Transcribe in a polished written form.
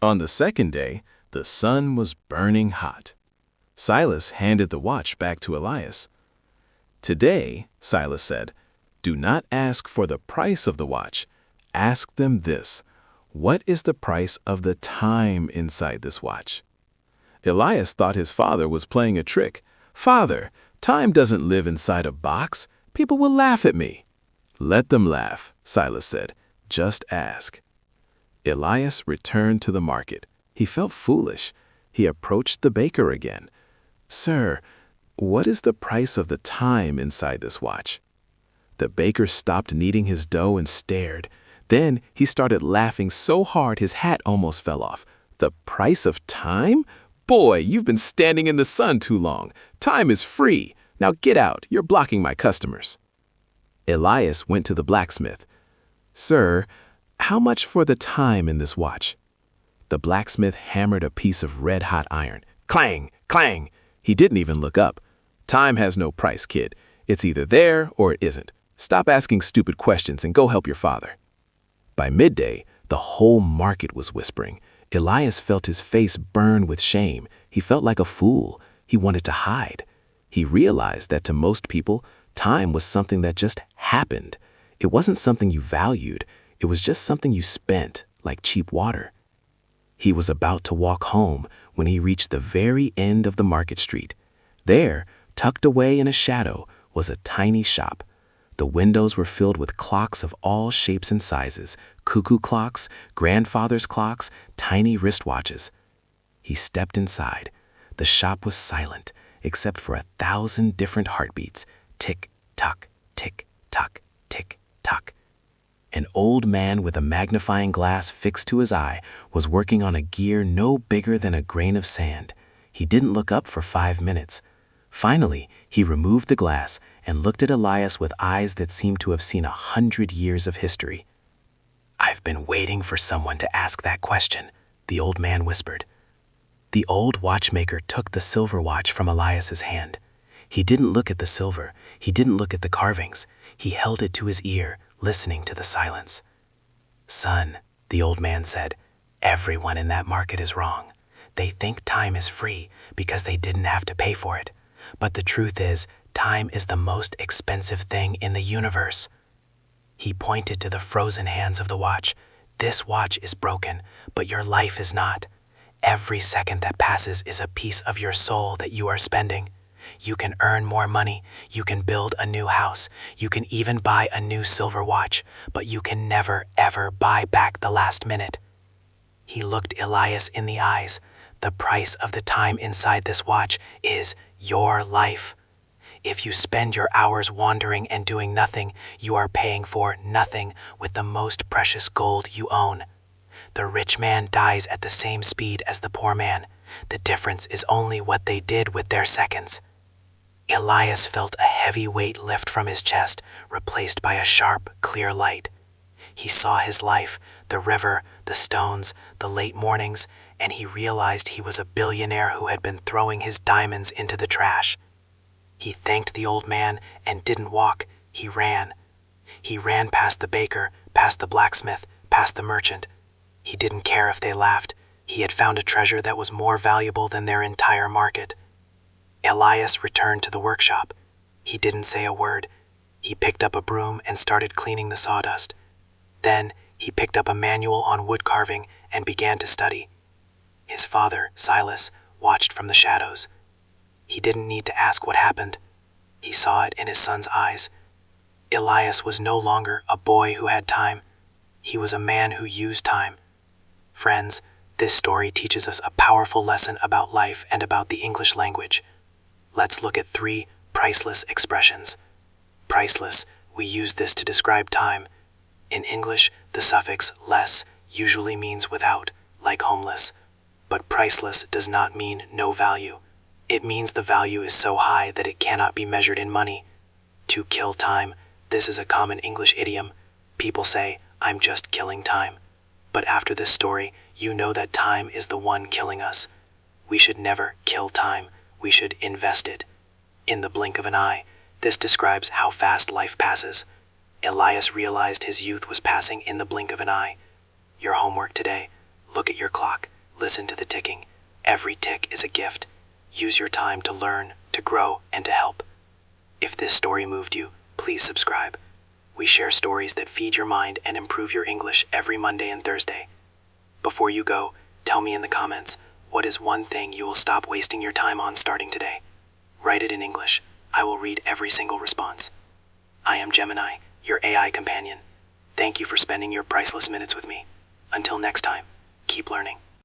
On the second day, the sun was burning hot. Silas handed the watch back to Elias. "Today," Silas said, "do not ask for the price of the watch. Ask them this: what is the price of the time inside this watch?" Elias thought his father was playing a trick. "Father, time doesn't live inside a box. People will laugh at me." "Let them laugh," Silas said. "Just ask." Elias returned to the market. He felt foolish. He approached the baker again. "Sir, what is the price of the time inside this watch?" The baker stopped kneading his dough and stared. Then he started laughing so hard his hat almost fell off. "The price of time? Boy, you've been standing in the sun too long. Time is free. Now get out. You're blocking my customers." Elias went to the blacksmith. "Sir, how much for the time in this watch?" The blacksmith hammered a piece of red-hot iron. Clang! Clang! He didn't even look up. "Time has no price, kid. It's either there or it isn't. Stop asking stupid questions and go help your father." By midday, the whole market was whispering. Elias felt his face burn with shame. He felt like a fool. He wanted to hide. He realized that to most people, time was something that just happened. It wasn't something you valued. It was just something you spent, like cheap water. He was about to walk home when he reached the very end of the market street. There, tucked away in a shadow, was a tiny shop. The windows were filled with clocks of all shapes and sizes: cuckoo clocks, grandfather's clocks, tiny wristwatches. He stepped inside. The shop was silent, except for 1,000 different heartbeats. Tick-tock, tick-tock, tick-tock. An old man with a magnifying glass fixed to his eye was working on a gear no bigger than a grain of sand. He didn't look up for 5 minutes. Finally, he removed the glass and looked at Elias with eyes that seemed to have seen 100 years of history. "I've been waiting for someone to ask that question," the old man whispered. The old watchmaker took the silver watch from Elias's hand. He didn't look at the silver. He didn't look at the carvings. He held it to his ear, listening to the silence. "Son," the old man said, "everyone in that market is wrong. They think time is free because they didn't have to pay for it. But the truth is, time is the most expensive thing in the universe." He pointed to the frozen hands of the watch. "This watch is broken, but your life is not. Every second that passes is a piece of your soul that you are spending. You can earn more money, you can build a new house, you can even buy a new silver watch, but you can never, ever buy back the last minute." He looked Elias in the eyes. "The price of the time inside this watch is your life. If you spend your hours wandering and doing nothing, you are paying for nothing with the most precious gold you own. The rich man dies at the same speed as the poor man. The difference is only what they did with their seconds." Elias felt a heavy weight lift from his chest, replaced by a sharp, clear light. He saw his life, the river, the stones, the late mornings, and he realized he was a billionaire who had been throwing his diamonds into the trash. He thanked the old man and didn't walk, he ran. He ran past the baker, past the blacksmith, past the merchant. He didn't care if they laughed. He had found a treasure that was more valuable than their entire market. Elias returned to the workshop. He didn't say a word. He picked up a broom and started cleaning the sawdust. Then he picked up a manual on wood carving and began to study. His father, Silas, watched from the shadows. He didn't need to ask what happened. He saw it in his son's eyes. Elias was no longer a boy who had time. He was a man who used time. Friends, this story teaches us a powerful lesson about life and about the English language. Let's look at 3 priceless expressions. Priceless, we use this to describe time. In English, the suffix less usually means without, like homeless. But priceless does not mean no value. It means the value is so high that it cannot be measured in money. To kill time, this is a common English idiom. People say, "I'm just killing time." But after this story, you know that time is the one killing us. We should never kill time. We should invest it. In the blink of an eye, this describes how fast life passes. Elias realized his youth was passing in the blink of an eye. Your homework today: look at your clock. Listen to the ticking. Every tick is a gift. Use your time to learn, to grow, and to help. If this story moved you, please subscribe. We share stories that feed your mind and improve your English every Monday and Thursday. Before you go, tell me in the comments, what is one thing you will stop wasting your time on starting today? Write it in English. I will read every single response. I am Gemini, your AI companion. Thank you for spending your priceless minutes with me. Until next time, keep learning.